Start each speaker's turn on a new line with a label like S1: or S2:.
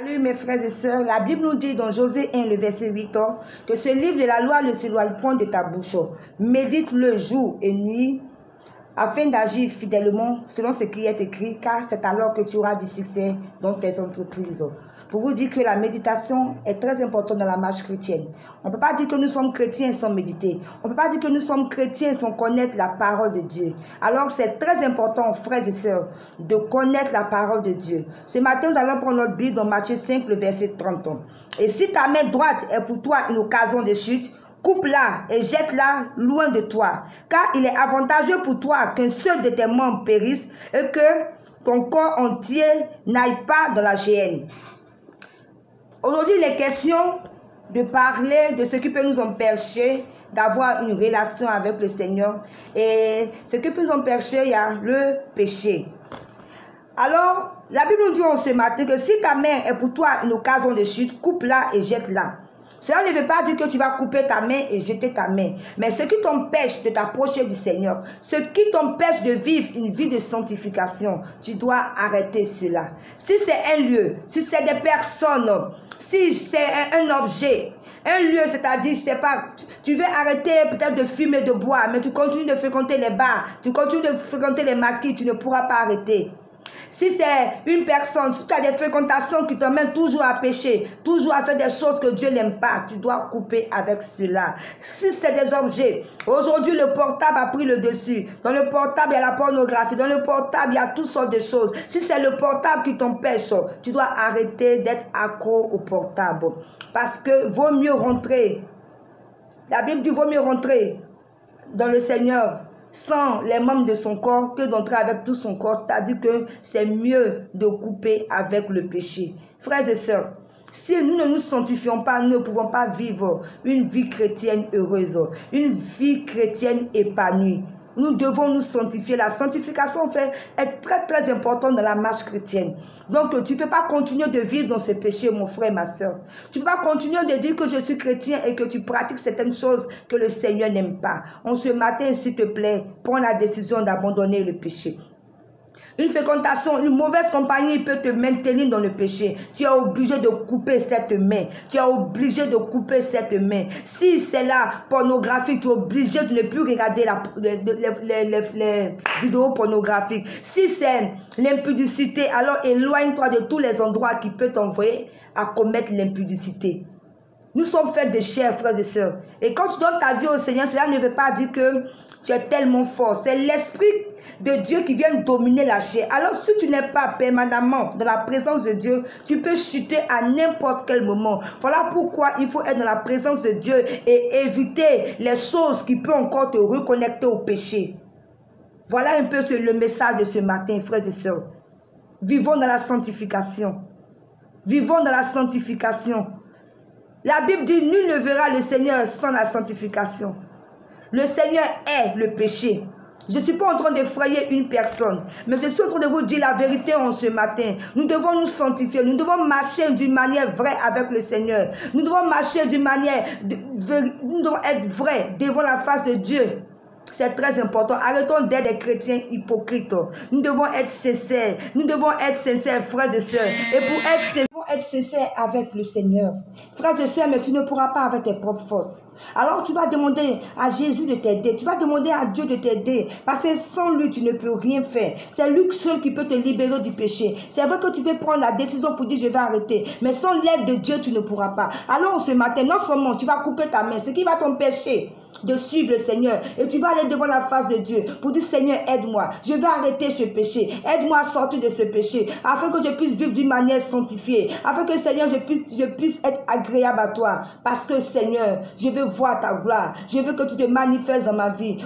S1: Salut mes frères et sœurs, la Bible nous dit dans Josué 1, le verset 8, que ce livre de la loi ne s'éloigne point de ta bouche. Médite-le jour et nuit, afin d'agir fidèlement selon ce qui est écrit, car c'est alors que tu auras du succès dans tes entreprises. Pour vous dire que la méditation est très importante dans la marche chrétienne. On ne peut pas dire que nous sommes chrétiens sans méditer. On ne peut pas dire que nous sommes chrétiens sans connaître la parole de Dieu. Alors c'est très important, frères et sœurs, de connaître la parole de Dieu. Ce matin, nous allons prendre notre Bible dans Matthieu 5, le verset 30. Et si ta main droite est pour toi une occasion de chute, coupe-la et jette-la loin de toi. Car il est avantageux pour toi qu'un seul de tes membres périsse et que ton corps entier n'aille pas dans la géhenne. Aujourd'hui, il est question de parler de ce qui peut nous empêcher d'avoir une relation avec le Seigneur. Et ce qui peut nous empêcher, il y a le péché. Alors, la Bible nous dit en ce matin que si ta main est pour toi une occasion de chute, coupe-la et jette-la. Cela ne veut pas dire que tu vas couper ta main et jeter ta main. Mais ce qui t'empêche de t'approcher du Seigneur, ce qui t'empêche de vivre une vie de sanctification, tu dois arrêter cela. Si c'est un lieu, si c'est des personnes, si c'est un objet, un lieu, c'est-à-dire, je sais pas, tu veux arrêter peut-être de fumer, de boire, mais tu continues de fréquenter les bars, tu continues de fréquenter les maquis, tu ne pourras pas arrêter. Si c'est une personne, si tu as des fréquentations qui t'emmènent toujours à pécher, toujours à faire des choses que Dieu n'aime pas, tu dois couper avec cela. Si c'est des objets, aujourd'hui le portable a pris le dessus. Dans le portable, il y a la pornographie. Dans le portable, il y a toutes sortes de choses. Si c'est le portable qui t'empêche, tu dois arrêter d'être accro au portable. Parce que vaut mieux rentrer. La Bible dit vaut mieux rentrer dans le Seigneur sans les membres de son corps que d'entrer avec tout son corps. C'est-à-dire que c'est mieux de couper avec le péché. Frères et sœurs, si nous ne nous sanctifions pas, nous ne pouvons pas vivre une vie chrétienne heureuse, une vie chrétienne épanouie. Nous devons nous sanctifier. La sanctification est très très importante dans la marche chrétienne. Donc tu ne peux pas continuer de vivre dans ce péché, mon frère, ma soeur. Tu ne peux pas continuer de dire que je suis chrétien et que tu pratiques certaines choses que le Seigneur n'aime pas. En ce matin, s'il te plaît, prends la décision d'abandonner le péché. Une fréquentation, une mauvaise compagnie peut te maintenir dans le péché. Tu es obligé de couper cette main. Tu es obligé de couper cette main. Si c'est la pornographie, tu es obligé de ne plus regarder les vidéos pornographiques. Si c'est l'impudicité, alors éloigne-toi de tous les endroits qui peuvent t'envoyer à commettre l'impudicité. Nous sommes faits de chair, frères et sœurs. Et quand tu donnes ta vie au Seigneur, cela ne veut pas dire que tu es tellement fort. C'est l'Esprit de Dieu qui vient dominer la chair. Alors si tu n'es pas permanemment dans la présence de Dieu, tu peux chuter à n'importe quel moment. Voilà pourquoi il faut être dans la présence de Dieu et éviter les choses qui peuvent encore te reconnecter au péché. Voilà un peu le message de ce matin, frères et sœurs. Vivons dans la sanctification. Vivons dans la sanctification. La Bible dit, nul ne verra le Seigneur sans la sanctification. Le Seigneur est le péché. Je ne suis pas en train d'effrayer une personne, mais je suis en train de vous dire la vérité en ce matin. Nous devons nous sanctifier, nous devons marcher d'une manière vraie avec le Seigneur. Nous devons marcher d'une manière, nous devons être vrais devant la face de Dieu. C'est très important. Arrêtons d'être des chrétiens hypocrites. Nous devons être sincères. Nous devons être sincères, frères et sœurs. Et pour être sincères avec le Seigneur. Frères et sœurs, mais tu ne pourras pas avec tes propres forces. Alors tu vas demander à Jésus de t'aider. Tu vas demander à Dieu de t'aider. Parce que sans lui, tu ne peux rien faire. C'est lui seul qui peut te libérer du péché. C'est vrai que tu peux prendre la décision pour dire je vais arrêter. Mais sans l'aide de Dieu, tu ne pourras pas. Alors ce matin, non seulement tu vas couper ta main, ce qui va t'empêcher de suivre le Seigneur. Et tu vas aller devant la face de Dieu pour dire Seigneur, aide-moi. Je vais arrêter ce péché. Aide-moi à sortir de ce péché. Afin que je puisse vivre d'une manière sanctifiée. Afin que Seigneur, je puisse être agréable à toi. Parce que Seigneur, je veux voir ta gloire. Je veux que tu te manifestes dans ma vie.